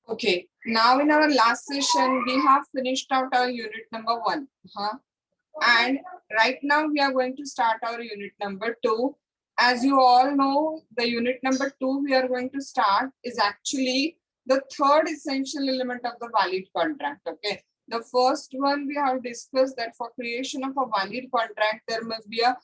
Okay, now in our last session, we have finished out our unit number 1. And right now we are going to start our unit number 2. As you all know, the unit number 2 we are going to start is actually the third essential element of the valid contract. Okay, the first one we have discussed that for creation of a valid contract, there must be a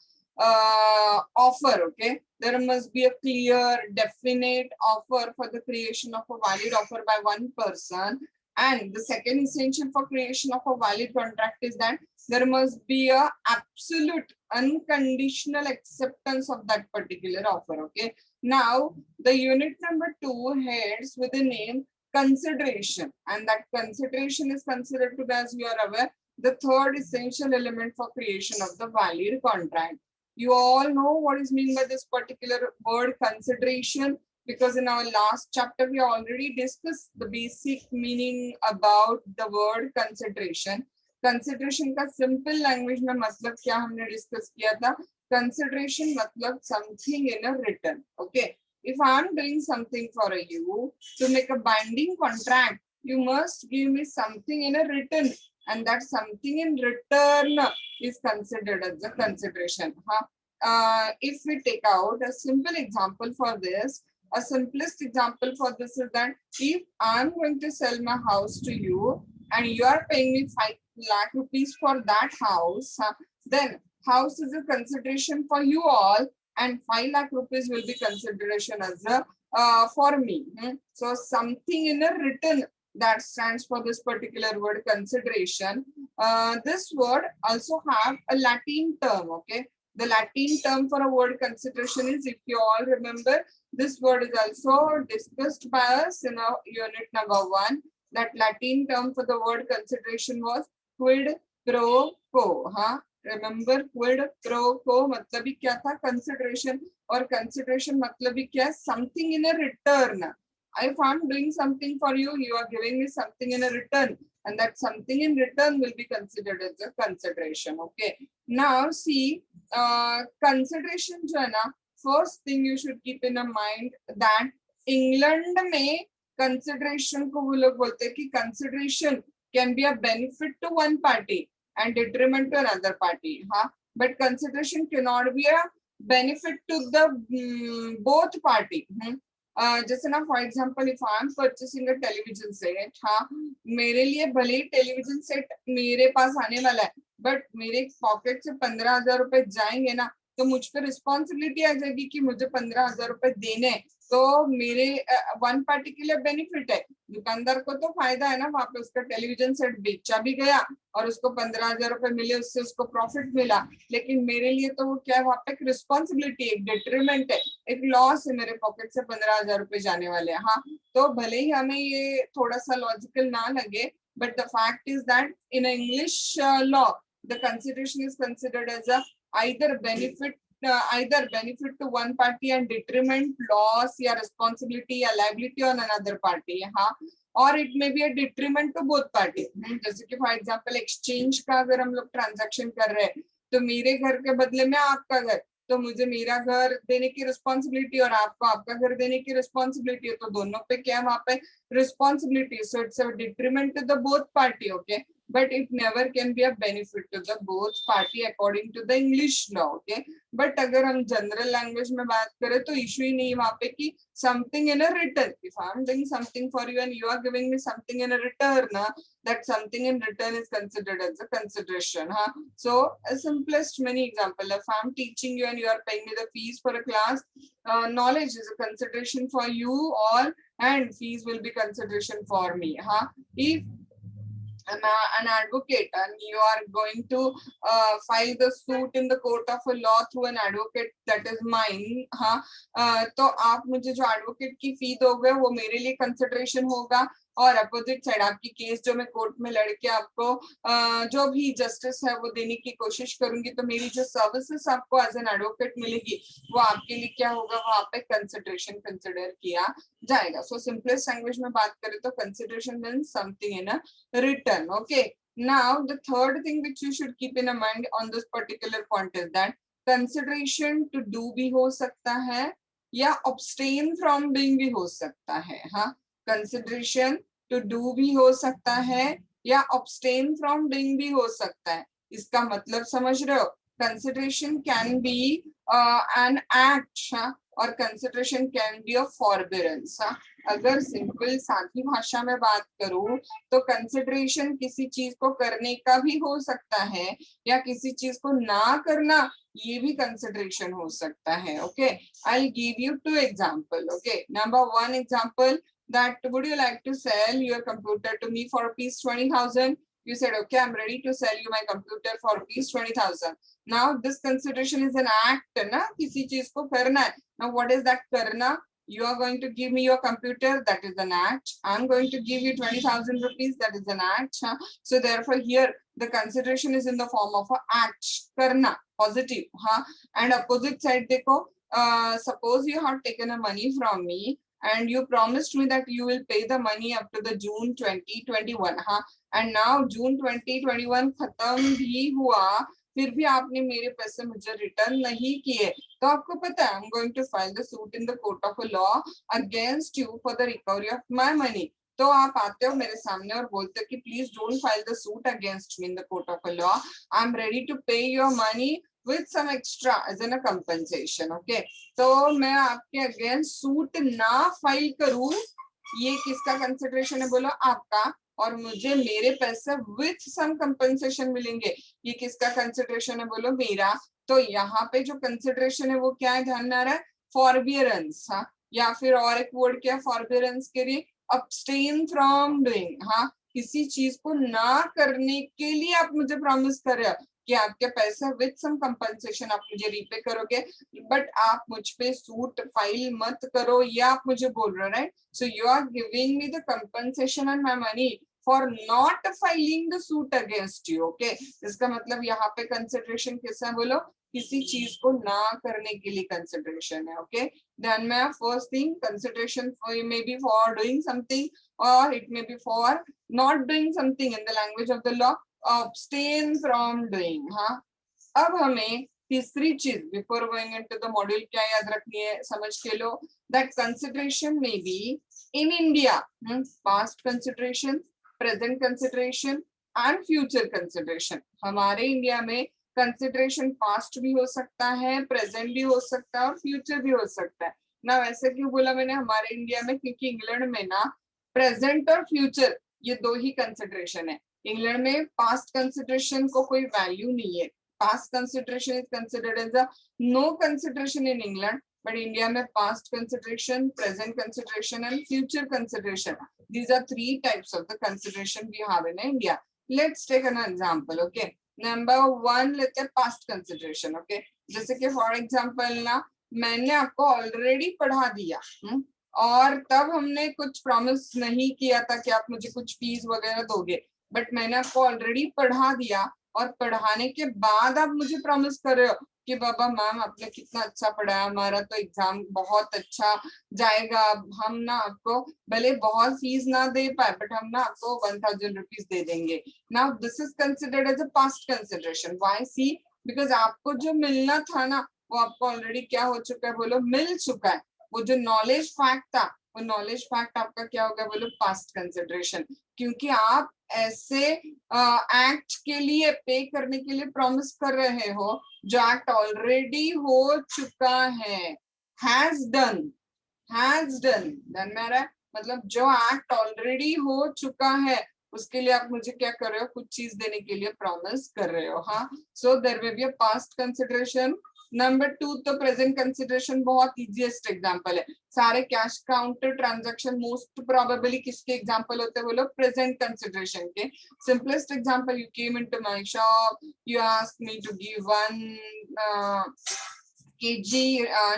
offer. Okay, there must be a clear, definite offer for the creation of a valid offer by one person. And the second essential for creation of a valid contract is that there must be a absolute unconditional acceptance of that particular offer. Okay, now the unit number 2 heads with the name consideration, and that consideration is considered to be, as you are aware, the third essential element for creation of the valid contract. You all know what is meant by this particular word consideration, because in our last chapter we already discussed the basic meaning about the word consideration. Consideration का simple language में मतलब क्या हमने discuss किया था. Consideration मतलब something in a return. Okay, if I am doing something for you to make a binding contract, you must give me something in a written, and that something in return is considered as a consideration. If we take out a simple example for this, a simplest example for this is that if I am going to sell my house to you and you are paying me 5 lakh rupees for that house, then house is a consideration for you all, and 5 lakh rupees will be consideration as a for me. So something in a written, that stands for this particular word consideration. This word also have a Latin term. Okay, the Latin term for a word consideration is, if you all remember, this word is also discussed by us in our unit number 1. That Latin term for the word consideration was quid pro quo. Remember, quid pro quo मतलब ही क्या था? Consideration. और consideration मतलब ही क्या? Something in a return. If I'm doing something for you, you are giving me something in a return, and that something in return will be considered as a consideration. Okay, now see, consideration जो है ना, first thing you should keep in a mind that England में consideration को वो लोग बोलते हैं कि consideration can be a benefit to one party and detriment to another party. But consideration cannot be a benefit to the both party. जैसे ना, for example if I am purchasing a television set, मेरे लिए भले ही television set मेरे पास आने वाला है, but मेरे पॉकेट से 15,000 रुपए जाएंगे ना, तो मुझ पर रिस्पॉन्सिबिलिटी आ जाएगी कि मुझे 15,000 रुपए देने. तो मेरे वन पार्टी के लिए बेनिफिट है, दुकानदार को तो फायदा है ना, वहां पे उसका टेलीविजन सेट बेचा भी गया और उसको 15,000 रुपए मिले, उससे उसको प्रॉफिट मिला. लेकिन मेरे लिए तो वो क्या है, वहां पे एक रिस्पॉन्सिबिलिटी, एक डिट्रीमेंट है, एक लॉस है, मेरे पॉकेट से 15,000 रुपए जाने वाले हैं. तो भले ही हमें ये थोड़ा सा लॉजिकल ना लगे, but the fact is that in English law the consideration is considered as a either benefit to one party and detriment, loss या responsibility या liability on another party. और it may be a detriment to both party. जैसे कि for example exchange का अगर हम लोग transaction कर रहे हैं, तो मेरे घर के बदले में आपका घर, तो मुझे मेरा घर देने की रिस्पॉन्सिबिलिटी और आपको आपका घर देने की रिस्पॉन्सिबिलिटी है, तो दोनों पे क्या है, वहां पे responsibility. So it's a detriment to the both party. Okay, but it never can be a benefit to the both party according to the English law. Okay, but अगर हम जनरल लैंग्वेज में बात करें तो इशू ही नहीं वहां पे कि something in a return. If I am doing something for you and you are giving me something in a return, that something in return is considered as a consideration. So a simplest many example, if I am teaching you and you are paying me the fees for a class, knowledge is a consideration for you all, and fees will be consideration for me. If an advocate and you are going to file the suit in the court of a law through an advocate that is mine, तो आप मुझे जो advocate की फी दोगे वो मेरे लिए consideration होगा, और अपोजिट साइड आपकी केस जो मैं कोर्ट में लड़के आपको जो भी जस्टिस है वो देने की कोशिश करूंगी, तो मेरी जो सर्विसेज आपको एज एन एडवोकेट मिलेगी वो आपके लिए क्या होगा, वहां पे कंसिडरेशन कंसिडर किया जाएगा. सो सिंपलेस्ट लैंग्वेज में बात करें तो consideration means something in a written. Okay, now the third thing which you should keep in mind on this particular point is that consideration to do भी हो सकता है या abstain from doing भी हो सकता है. consideration टू डू भी हो सकता है या अब्सटेन फ्रॉम डूइंग भी हो सकता है। इसका मतलब समझ रहे हो? Consideration can be an act और कंसिडरेशन कैन बी अ फॉरबियरेंस। अगर सिंपल सादी भाषा में बात करूं तो कंसिडरेशन किसी चीज को करने का भी हो सकता है या किसी चीज को ना करना ये भी कंसिडरेशन हो सकता है। Okay, I'll give you two example. Okay, number one example, that would you like to sell your computer to me for rupees 20,000? You said okay, I'm ready to sell you my computer for rupees 20,000. Now this consideration is an act ना, किसी चीज को करना है। Now what is that करना? You are going to give me your computer, that is an act. I'm going to give you 20,000 rupees, that is an act. So therefore here the consideration is in the form of a act, करना, positive. And opposite side देखो, suppose you have taken a money from me and you promised me that you will pay the money up to the June 2021. And now June 2021 खत्म भी हुआ, फिर भी आपने मेरे पैसे मुझे रिटर्न नहीं किए, तो आपको पता है, I'm going to file the suit in the court of law against you for the recovery of my money. तो आप आते हो मेरे सामने और बोलते हो कि please don't file the suit against me in the court of law, I am ready to pay your money with some extra as in a compensation. Okay, तो मैं आपके अगेंस्ट सूट ना फाइल करूं, ये किसका कंसिडरेशन है बोलो? आपका। और मुझे मेरे पैसे विथ सम कंपनसेशन मिलेंगे, ये किसका कंसिडरेशन है बोलो? मेरा। तो यहाँ पे जो कंसिडरेशन है वो क्या है, ध्यान में आ रहा है? फॉरबियरेंस। या फिर और एक वर्ड क्या है फॉरबियरेंस के लिए? Abstain from doing. किसी चीज को ना करने के लिए आप मुझे प्रॉमिस कर रहे हो कि आपके पैसे विद सम कंपनसेशन आप मुझे रीपे करोगे, बट आप मुझ पे सूट फाइल मत करो, या आप मुझे बोल रहे हो, right? So you are giving me the compensation and my money for not filing the suit against you. Okay, इसका मतलब यहाँ पे कंसिडरेशन किसका है बोलो? किसी चीज को ना करने के लिए कंसिडरेशन है। ओके, ध्यान में, first thing consideration may be for doing something और it may be for not doing something in the language of the law, abstain from doing। अब हमें तीसरी चीज before going into the module क्या याद रखनी है, समझ के लो, that consideration may be in India past consideration, present consideration and future consideration. हमारे इंडिया में कंसिडरेशन पास्ट भी हो सकता है, प्रेजेंट भी हो सकता है और फ्यूचर भी हो सकता है ना। वैसे क्यों बोला मैंने हमारे इंडिया में? क्योंकि इंग्लैंड में ना प्रेजेंट और फ्यूचर ये दो ही कंसिडरेशन है। इंग्लैंड में पास्ट कंसिडरेशन को कोई वैल्यू नहीं है। Past consideration is considered as a no consideration in England, but India में past consideration, present consideration and future consideration, these are three types of the consideration we have in India. Let's take an example. Okay, number one लेते हैं past consideration. Okay, जैसे कि for example ना, मैंने आपको already पढ़ा दिया और तब हमने कुछ प्रॉमिस नहीं किया था कि आप मुझे कुछ फीस वगैरह दोगे, बट मैंने आपको ऑलरेडी पढ़ा दिया और पढ़ाने के बाद आप मुझे प्रॉमिस कर रहे हो कि बाबा मैम आपने कितना अच्छा पढ़ाया, हमारा तो एग्जाम बहुत अच्छा जाएगा, हम ना आपको भले बहुत फीस ना दे पाए बट हम ना आपको 1,000 रुपीज दे देंगे। Now this is considered as a past consideration. Why? See, because आपको जो मिलना था ना वो आपको ऑलरेडी क्या हो चुका है बोलो? मिल चुका है। वो जो नॉलेज फैक्ट था वो नॉलेज फैक्ट आपका क्या हो गया बोलो? Past consideration. क्योंकि आप ऐसे एक्ट के लिए पे करने के लिए प्रॉमिस कर रहे हो जो एक्ट ऑलरेडी हो चुका है, हैज डन, हैज डन। ध्यान में आ रहा है? मतलब जो एक्ट ऑलरेडी हो चुका है उसके लिए आप मुझे क्या कर रहे हो? कुछ चीज देने के लिए प्रॉमिस कर रहे हो। So there will be a past consideration. Number two, तो प्रेजेंट कंसिडरेशन बहुत इजीएस्ट एग्जांपल है। सारे cash counter transaction most probably किसके एग्जांपल होते हैं बोलो? प्रेजेंट कंसिडरेशन के। Simplest example, you came into my shop, you asked me to give 1 kg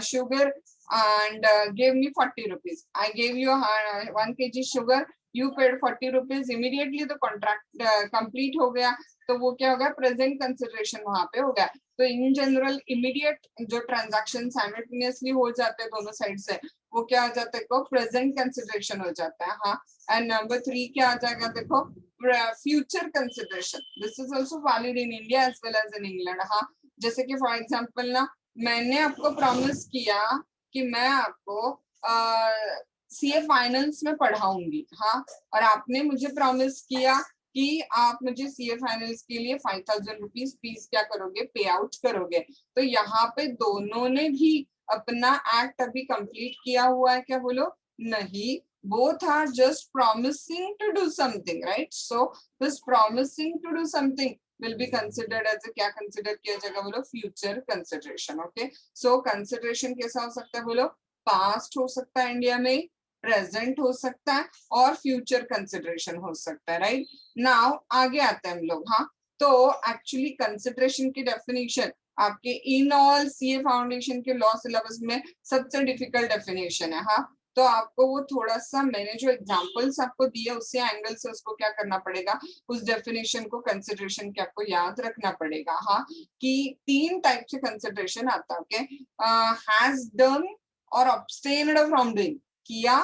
sugar and gave me 40 rupees. I gave you 1 kg sugar, you paid 40 rupees, immediately the contract complete हो गया। तो वो क्या हो गया? Present consideration वहां पे हो गया। तो इन जनरल इमीडिएट जो ट्रांजैक्शन साइमल्टेनियसली हो जाते हैं दोनों साइड से, वो क्या हो जाता है? प्रेजेंट कंसिडरेशन हो जाता है। एंड नंबर 3 क्या आ जाएगा देखो? Future consideration. This is also valid in India as well as in England. जैसे कि फॉर एग्जाम्पल ना, मैंने आपको प्रॉमिस किया कि मैं आपको सीए फाइनल्स में पढ़ाऊंगी, हाँ, और आपने मुझे प्रॉमिस किया कि आप मुझे सीए फाइनल्स के लिए 5000 रुपीज फीस क्या करोगे, पे आउट करोगे। तो यहाँ पे दोनों ने भी अपना एक्ट अभी कंप्लीट किया हुआ है क्या, बोलो? नहीं, both are just promising to do something, right? So this promising to do something will be considered as a, क्या consider किया जाएगा बोलो, future consideration, okay? So consideration कैसा हो सकता है बोलो, past हो सकता है इंडिया में, प्रेजेंट हो सकता है, और फ्यूचर कंसिडरेशन हो सकता है, राइट? नाउ आगे आते हैं हम लोग, हाँ। तो एक्चुअली कंसिडरेशन की डेफिनेशन आपके इन ऑल सीए फाउंडेशन के लॉ सिलेबस में सबसे डिफिकल्ट डेफिनेशन है, हाँ। तो आपको वो थोड़ा सा, मैंने जो एग्जांपल्स आपको दिए उसी एंगल से उसको क्या करना पड़ेगा, उस डेफिनेशन को, कंसिडरेशन के आपको याद रखना पड़ेगा, हाँ, कि 3 टाइप से कंसिडरेशन आता है, ओके? हैज डन और abstained फ्रॉम डूइंग, किया,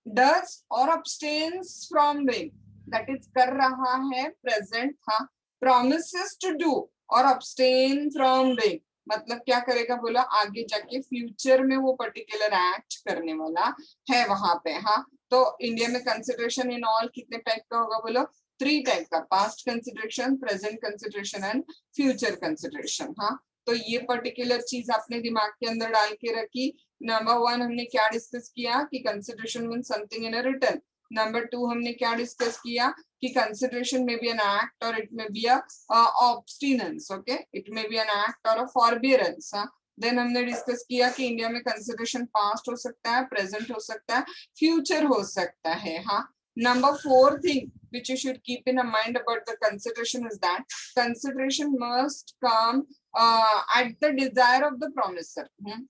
डज और abstains from doing, that is कर रहा है, प्रेजेंट था। promises टू डू और abstain फ्रॉम डूइंग, मतलब क्या करेगा बोला, आगे जाके फ्यूचर में वो पर्टिकुलर एक्ट करने वाला है वहां पे, हाँ। तो इंडिया में कंसिडरेशन इन ऑल कितने टाइप का होगा बोलो, 3 टाइप का, past consideration, present consideration and future consideration, हाँ। तो ये पर्टिकुलर चीज आपने दिमाग के अंदर डाल के रखी। नंबर 1 हमने क्या डिस्कस किया कि consideration mean something in a return. Number 2 हमने क्या डिस्कस किया कि कंसिडरेशन में बी एन एक्ट और इट में बी अ ऑब्स्टिनेंस, ओके, इट में बी एन एक्ट और अ फॉरबियरेंस, हाँ। देन हमने डिस्कस किया कि इंडिया में कंसिडरेशन पास्ट हो सकता है, प्रेजेंट हो सकता है, फ्यूचर हो सकता है, हाँ। Number 4 thing which you should keep in mind about the consideration is that consideration must come at the desire of the promiser.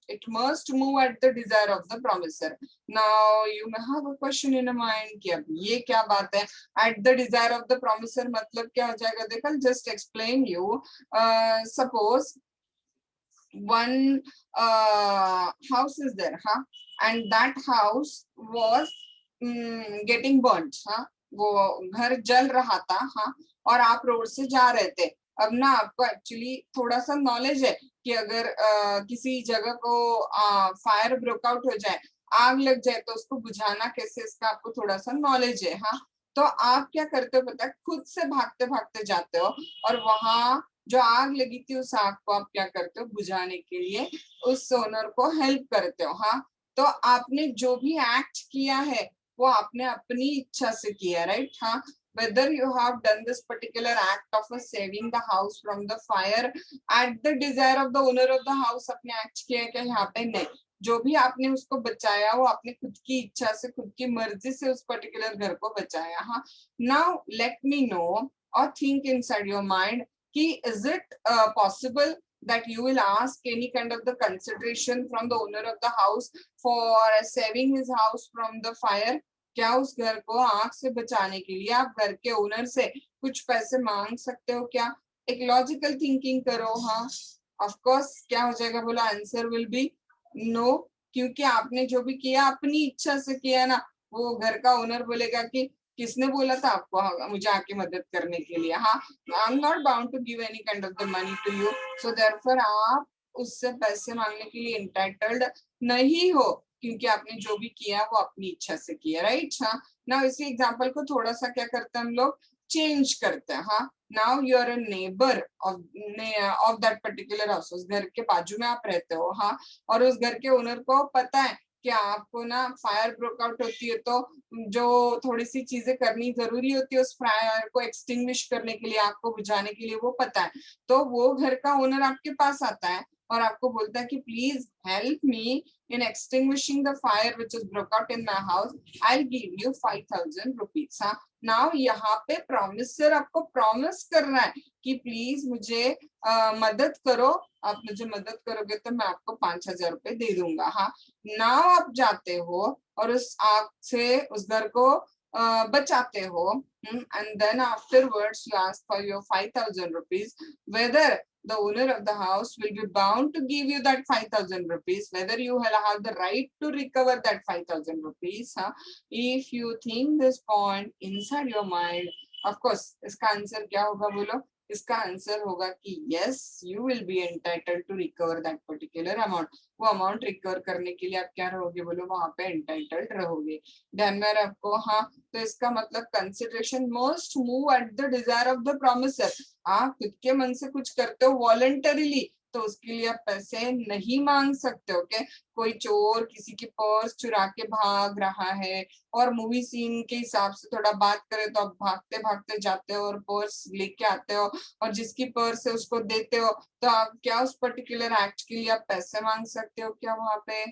It must move at the desire of the promiser. Now you may have a question in your mind कि अब ये क्या बात है, at the desire of the promiser मतलब क्या हो जाएगा, देखो just explain you. Suppose one house is there, huh? And that house was getting burned, हाँ, वो घर जल रहा था, हाँ, और आप रोड से जा रहे थे। अब ना आपको एक्चुअली थोड़ा सा नॉलेज है कि अगर किसी जगह को फायर ब्रेकआउट हो जाए, आग लग जाए, तो उसको बुझाना कैसे, इसका आपको थोड़ा सा नॉलेज है, हाँ। तो आप क्या करते हो पता है, खुद से भागते भागते जाते हो और वहां जो आग लगी थी उस आग को आप क्या करते हो, बुझाने के लिए उस ओनर को हेल्प करते हो, हाँ। तो आपने जो भी एक्ट किया है वो आपने अपनी इच्छा से किया, राइट, हाँ। whether you have done this particular act of saving the house from the fire at the desire of the owner of the house, आपने एक्ट किया है क्या यहाँ पे, नहीं। जो भी आपने उसको बचाया वो आपने खुद की इच्छा से, खुद की मर्जी से उस पर्टिकुलर घर को बचाया, हाँ। नाउ लेट मी नो और थिंक इनसाइड योर माइंड कि is it possible that you will ask any kind of the consideration from the owner of the house for saving his house from the fire? क्या उस घर को आग से बचाने के लिए आप घर के ओनर से कुछ पैसे मांग सकते हो क्या? एक लॉजिकल थिंकिंग करो, हाँ। ऑफ कोर्स क्या हो जाएगा बोला, आंसर विल बी नो, क्योंकि आपने जो भी किया अपनी इच्छा से किया ना। वो घर का ओनर बोलेगा कि किसने बोला था आपको, हाँ, मुझे आके मदद करने के लिए, हाँ, I am not bound to give any kind of the money to you, so therefore आप उससे पैसे मांगने के लिए इंटाइटल्ड नहीं हो, क्योंकि आपने जो भी किया वो अपनी इच्छा से किया, राइट, हाँ। नाउ इसी एग्जांपल को थोड़ा सा क्या करते हैं हम लोग, चेंज करते हैं, हाँ। Now you are a neighbour of that particular house, उस घर के बाजू में आप रहते हो, हाँ, और उस घर के ओनर को पता है कि आपको ना फायर ब्रेकआउट होती है तो जो थोड़ी सी चीजें करनी जरूरी होती है उस फायर को एक्सटिंग्विश करने के लिए, आपको बुझाने के लिए, वो पता है। तो वो घर का ओनर आपके पास आता है और आपको बोलता है कि please help me in extinguishing the fire which is broke out in my house, I'll give you 5000 rupees, हाँ। नाउ यहाँ पे प्रोमिसर आपको प्रॉमिस कर रहा है कि प्लीज मुझे मदद करो, आप मुझे मदद करोगे तो मैं आपको 5000 रुपए दे दूंगा, हाँ। नाउ आप जाते हो और उस आग से उस घर को बचाते हो, and then afterwards you ask for your 5000 rupees, whether the owner of the house will be bound to give you that 5000 rupees, whether you will have the right to recover that 5000 rupees, huh? If you think this point inside your mind, of course इसका answer क्या होगा बोलो, इसका answer होगा कि yes, you will be entitled to recover that particular amount. वो amount recover करने के लिए आप क्या रहोगे बोलो, वहां पे एंटाइटल्ड रहोगे। ध्यान में आपको, हाँ। तो इसका मतलब consideration must move at the desire of the promiser. आप खुद के मन से कुछ करते हो वॉलंटरीली, तो उसके लिए आप पैसे नहीं मांग सकते। ओके, कोई चोर किसी की पर्स चुरा के भाग रहा है और मूवी सीन के हिसाब से थोड़ा बात करें तो आप भागते भागते जाते हो और पर्स लेके आते हो और जिसकी पर्स है उसको देते हो, तो आप क्या उस पर्टिकुलर एक्ट के लिए आप पैसे मांग सकते हो क्या वहां पे?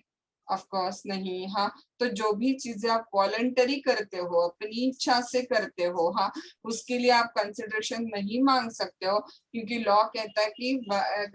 ऑफ कोर्स नहीं। हाँ, तो जो भी चीजें आप वॉलंटरी करते हो, अपनी इच्छा से करते हो, हाँ, उसके लिए आप कंसिडरेशन नहीं मांग सकते हो, क्योंकि लॉ कहता है कि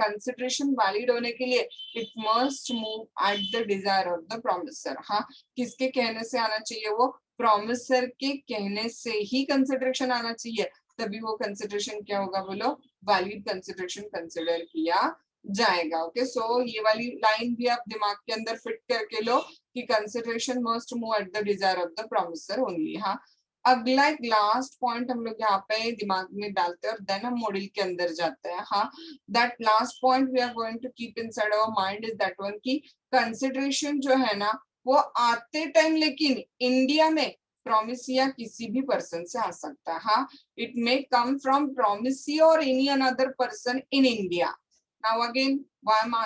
कंसिडरेशन वैलिड होने के लिए it must move at the desire of the promisor. हाँ, किसके कहने से आना चाहिए? वो प्रोमिसर के कहने से ही कंसिडरेशन आना चाहिए, तभी वो कंसिडरेशन क्या होगा बोलो, वैलिड कंसिडरेशन कंसिडर किया जाएगा। ओके, सो ये वाली लाइन भी आप दिमाग के अंदर फिट करके लो कि consideration must move at the desire of the promisor only. हाँ, अगला एक लास्ट पॉइंट हम लोग यहाँ पे दिमाग में डालते हैं और देन हम मॉड्यूल के अंदर जाते हैं। हाँ, that last point we are going to keep inside our mind is that one key consideration जो है ना, वो आते टाइम लेकिन इंडिया में प्रोमिसी या किसी भी पर्सन से आ सकता है। हाँ, it may come from promisee और any another person in India. Now again, why am I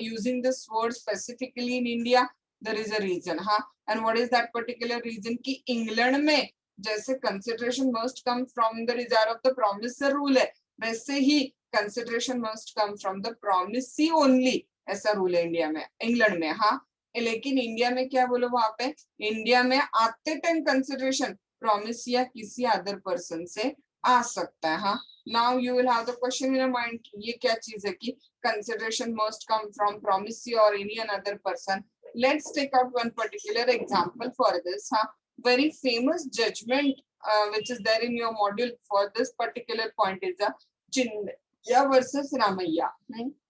using this word specifically in India? There is a reason, हाँ. And what is that particular reason? कि England में जैसे consideration must come from the desire of the promisor rule है, वैसे ही consideration must come from the promisee only, ऐसा rule है India में, England में। हाँ, लेकिन इंडिया में क्या बोलो, वहां पे इंडिया में आते टाइम कंसिडरेशन प्रॉमिस या किसी अदर पर्सन से आ सकता है। हाँ, now you will have the question in your mind, ये क्या चीज है कि consideration must come from promisee or any another person. Let's take out one particular example for this. हाँ, very famous judgment which is there in your module for this particular point is the Chinnaya versus Ramayya.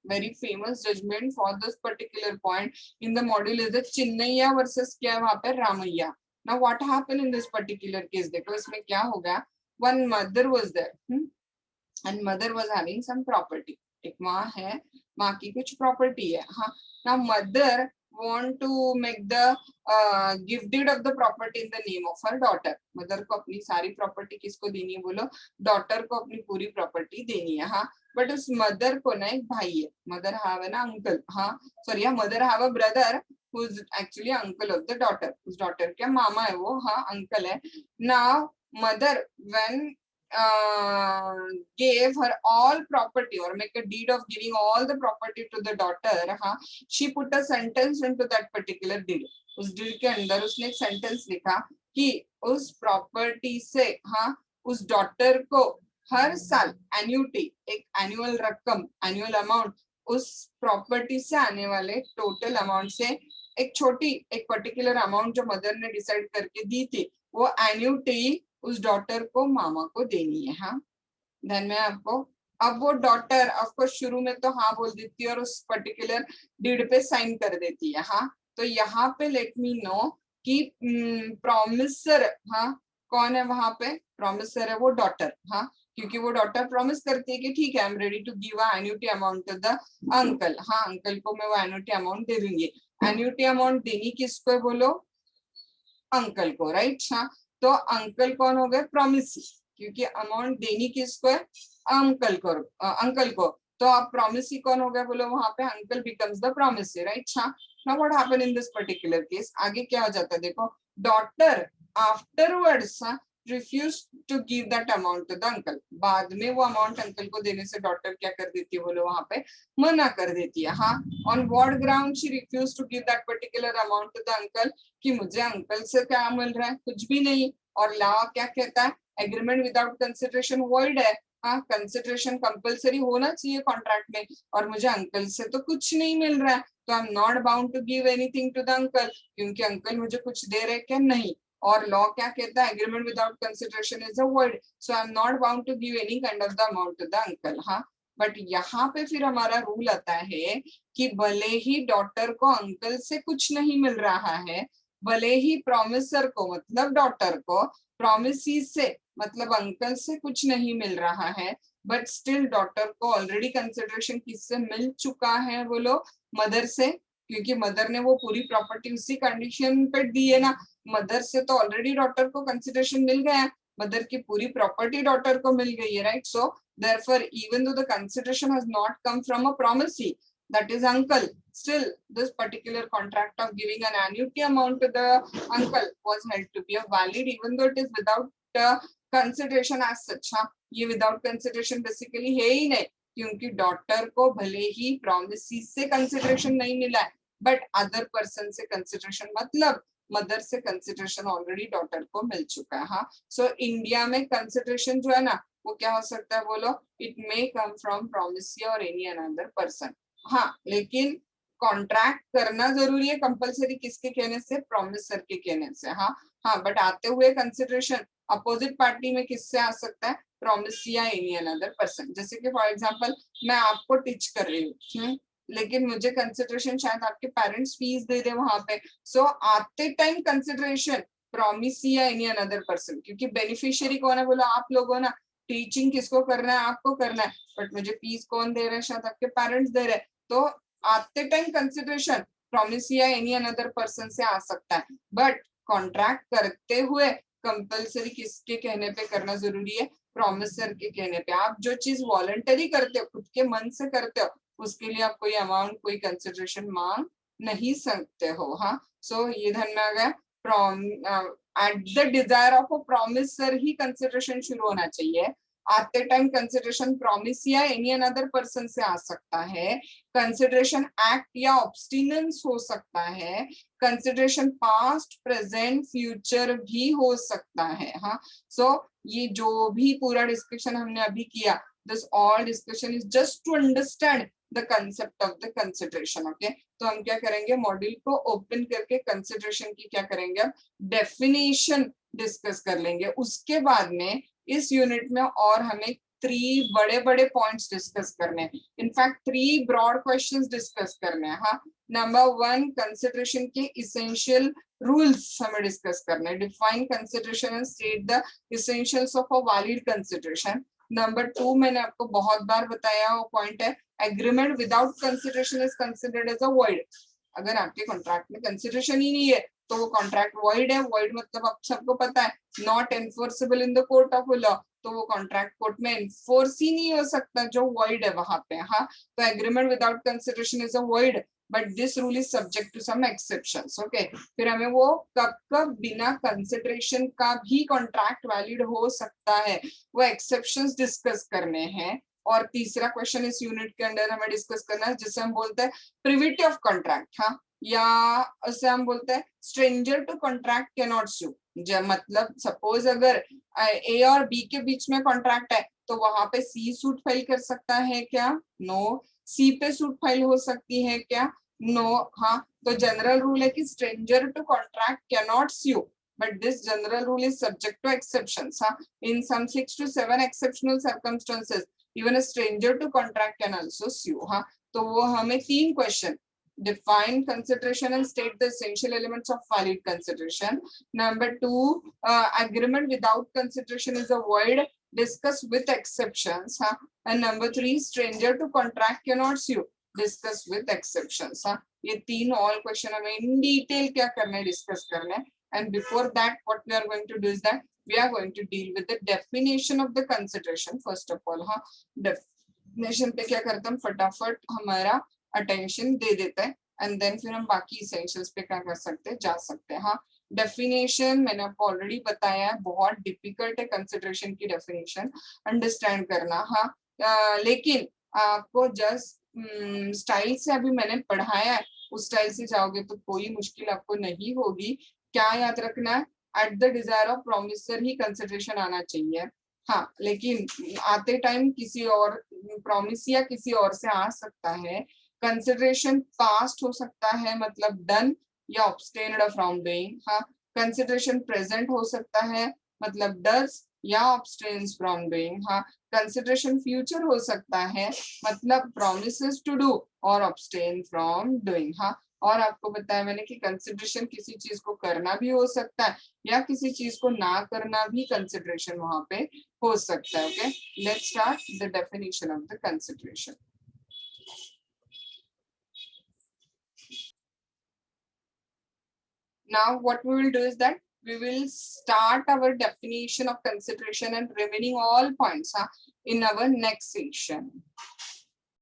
Very famous judgment for this particular point in the module is the Chinnaya versus क्या वहाँ पे Ramayya. Now what happened in this particular case? देखो इसमें क्या होगा, one mother was there and mother was having some property. एक माँ है, माँ की कुछ प्रॉपर्टी है। हाँ, now mother want to make the gift deed of the property in the name of her daughter. Mother को अपनी सारी प्रॉपर्टी किसको देनी है बोलो, डॉटर को अपनी पूरी प्रॉपर्टी देनी है। हाँ, बट उस मदर को ना एक भाई है, मदर हैव है ना अंकल, हाँ sorry, mother have a brother who is actually uncle of the daughter. उस डॉटर का मामा है वो, हाँ अंकल है। Now mother when gave her all property or make a deed of giving all the property to the daughter, हाँ, she put a sentence into that particular deed. उस deed के अंदर उसने एक sentence लिखा कि उस प्रॉपर्टी से, हाँ, उस डॉटर को हर साल एन्यूटी, एक एनुअल रकम, एनुअल अमाउंट, उस प्रॉपर्टी से आने वाले टोटल अमाउंट से एक छोटी, एक पर्टिकुलर अमाउंट जो मदर ने डिसाइड करके दी थी, वो एन्यूटी उस डॉटर को मामा को देनी है। हाँ, ध्यान में आपको, अब वो डॉटर ऑफकोर्स शुरू में तो हाँ बोल देती है और उस पर्टिकुलर डीड पे साइन कर देती है। हाँ, तो यहाँ पे लेट मी नो कि प्रॉमिसर, हाँ कौन है वहां पे, प्रॉमिसर है वो डॉटर। हाँ, क्योंकि वो डॉटर प्रॉमिस करती है कि ठीक है I am ready to give a annuity amount to the uncle. हाँ, अंकल को मैं वो एन्युटी अमाउंट दे दूंगी। एन्युटी अमाउंट देनी किसको है बोलो, अंकल को, राइट। हाँ, तो अंकल कौन हो गए, प्रॉमिसी, क्योंकि अमाउंट देनी किसको है, अंकल को, अंकल को। तो आप प्रॉमिसी कौन हो गया बोलो, वहां पे uncle becomes the promisee, right. हाँ, now what happen in this particular case, आगे क्या हो जाता है देखो, daughter afterwards refuse to give that amount to the uncle. बाद में वो अमाउंट अंकल को देने से डॉटर क्या कर देती है बोलो, वहां पे मना कर देती है। हाँ, on what ground she refuse to give that particular amount to the uncle, कि मुझे अंकल से क्या मिल रहा है, कुछ भी नहीं। और लॉ क्या कहता है, एग्रीमेंट विदाउट कंसिडरेशन वॉइड है। हाँ, कंसिडरेशन कंपलसरी होना चाहिए कॉन्ट्रैक्ट में, और मुझे अंकल से तो कुछ नहीं मिल रहा है, तो I am not bound to give anything to the uncle, क्योंकि अंकल मुझे कुछ दे रहे क्या नहीं। और लॉ क्या कहता है, agreement without consideration is a void, so I am not bound to give any kind of the amount to the uncle. हाँ, बट यहाँ पे फिर हमारा रूल आता है कि भले ही डॉटर को अंकल से कुछ नहीं मिल रहा है, भले ही प्रॉमिसर को मतलब डॉटर को प्रॉमिसी से मतलब अंकल से कुछ नहीं मिल रहा है, बट स्टिल डॉटर को ऑलरेडी कंसिडरेशन किससे मिल चुका है, बोलो मदर से, क्योंकि मदर ने वो पूरी प्रॉपर्टी उसी कंडीशन पे दी है ना, मदर से तो ऑलरेडी डॉटर को कंसिडरेशन मिल गया है, मदर की पूरी प्रॉपर्टी डॉटर को मिल गई है, right. So therefore even though the consideration has not come from a promisee, that is uncle, still this particular contract of giving an annuity amount to the uncle was held to be a valid even though it is without consideration as such। हाँ, ये without consideration basically है ही नहीं, क्योंकि daughter को भले ही promisee से consideration नहीं मिला है, बट अदर पर्सन से कंसिडरेशन, मतलब मदर से कंसिडरेशन ऑलरेडी डॉटर को मिल चुका है। हाँ, सो इंडिया में कंसिडरेशन जो है ना वो क्या हो सकता है, बोलो it may come from promisee और एनी अनदर पर्सन। हाँ, लेकिन कॉन्ट्रैक्ट करना जरूरी है कंपलसरी, किसके कहने से, प्रॉमिसर के कहने से। हाँ हाँ, बट आते हुए कंसिडरेशन अपोजिट पार्टी में किससे आ सकता है, प्रॉमिसी या एनी अनदर पर्सन। जैसे कि फॉर एग्जांपल मैं आपको टीच कर रही हूँ, लेकिन मुझे कंसिडरेशन शायद आपके पेरेंट्स फीस दे दे वहां पे, सो आते टाइम कंसिडरेशन प्रॉमिसी या एनी अनदर पर्सन, क्योंकि बेनिफिशियरी कौन है, बोलो आप लोग हो ना, टीचिंग किसको करना है, आपको करना है, बट मुझे फीस कौन दे रहा है, शायद आपके पेरेंट्स दे रहे हैं, तो आते टाइम कंसिडरेशन प्रॉमिसी या एनी अनदर पर्सन से आ सकता है, बट कॉन्ट्रैक्ट करते हुए कंपलसरी किसके कहने पे करना जरूरी है, प्रॉमिसर के कहने पे। आप जो चीज वॉलंटरी करते हो, खुद के मन से करते हो, उसके लिए आप कोई अमाउंट, कोई कंसिडरेशन मांग नहीं सकते हो। हाँ, सो ये ध्यान में आ गया, at the desire of a promiser he consideration शुरू होना चाहिए। आते टाइम कंसिडरेशन प्रॉमिस या एनी अनदर पर्सन से आ सकता है, कंसिडरेशन एक्ट या ऑब्स्टिनेंस हो सकता है, कंसिडरेशन पास्ट प्रेजेंट फ्यूचर भी हो सकता है। हाँ, सो ये जो भी पूरा डिस्कशन हमने अभी किया, this all discussion is just to understand the concept of the consideration. Okay, तो हम क्या करेंगे, मॉड्यूल को ओपन करके कंसिडरेशन की क्या करेंगे, अब डेफिनेशन डिस्कस कर लेंगे। उसके बाद में इस यूनिट में और हमें 3 बड़े बड़े पॉइंट्स डिस्कस करने हैं, इनफैक्ट 3 ब्रॉड क्वेश्चंस डिस्कस करने हैं। हाँ, नंबर 1 कंसिडरेशन के इसेंशियल रूल्स हमें डिस्कस करने हैं, define consideration and state the essentials of a valid consideration. Number 2 मैंने आपको बहुत बार बताया, वो पॉइंट है agreement without consideration is considered as a void. अगर आपके कॉन्ट्रैक्ट में कंसिडरेशन ही नहीं है तो वो कॉन्ट्रैक्ट वॉइड है। वॉइड मतलब आप सबको पता है, not enforceable in the court of law, तो वो कॉन्ट्रैक्ट कोर्ट में एनफोर्स ही नहीं हो सकता जो वॉइड है वहां पे। हाँ, तो agreement without consideration is a void, but this rule is subject to some exceptions. Okay, फिर हमें वो कब कब बिना कंसिडरेशन का भी कॉन्ट्रैक्ट वैलिड हो सकता है, वो एक्सेप्शंस डिस्कस करने हैं। और तीसरा क्वेश्चन इस यूनिट के अंदर हमें डिस्कस करना है, जिसे हम बोलते हैं प्रिविटी ऑफ कॉन्ट्रैक्ट। हाँ, या उसे हम बोलते हैं stranger to contract can not sue. मतलब सपोज अगर ए और बी के बीच में कॉन्ट्रैक्ट है तो वहां पे सी सूट फाइल कर सकता है क्या, नो। सी पे सूट फाइल हो सकती है क्या, नो। हाँ, तो जनरल रूल है कि stranger to contract can not sue, but this general rule is subject to exceptions। हाँ, in some 6 to 7 exceptional circumstances even a stranger to contract can also sue। हाँ, तो वो हमें 3 question, define consideration and state the essential elements of valid consideration. Number 2, agreement without consideration is a void, discuss with exceptions। हाँ, and number 3, stranger to contract cannot sue, discuss with exceptions। हाँ, ये 3 all question हमें in detail क्या करना है, discuss करना है। And before that, what we are going to do is that we are going to deal with the definition of the consideration first of all। हाँ, definition पे क्या करते हैं, फटाफट हमारा अटेंशन दे देते हैं, एंड देन फिर हम बाकी इसेंशियल्स पे क्या कर सकते हैं, जा सकते हैं। हाँ, डेफिनेशन मैंने आपको ऑलरेडी बताया है, बहुत डिफिकल्ट है कंसिडरेशन की डेफिनेशन अंडरस्टैंड करना। हाँ, लेकिन आपको जस्ट स्टाइल से अभी मैंने पढ़ाया है, उस स्टाइल से जाओगे तो कोई मुश्किल आपको नहीं होगी। क्या याद रखना है, at the desire of promiser he consideration आना चाहिए। हाँ, लेकिन आते टाइम किसी और प्रॉमिस या किसी और से आ सकता है। कंसिडरेशन पास्ट हो सकता है, मतलब डन या ऑब्स्टेन्ड फ्रॉम डूइंग। हाँ, कंसिडरेशन प्रेजेंट हो सकता है, मतलब डज या ऑब्स्टेन्स फ्रॉम डूइंग। हाँ, कंसिडरेशन फ्यूचर हो सकता है, मतलब प्रॉमिसेस टू डू और ऑब्स्टेन फ्रॉम डूइंग। हाँ, और आपको बताया मैंने कि कंसिडरेशन किसी चीज को करना भी हो सकता है या किसी चीज को ना करना भी कंसिडरेशन वहां पे हो सकता है. Okay, let's start the definition of the consideration. Now what we will do is that we will start our definition of consideration and remaining all points in our next session.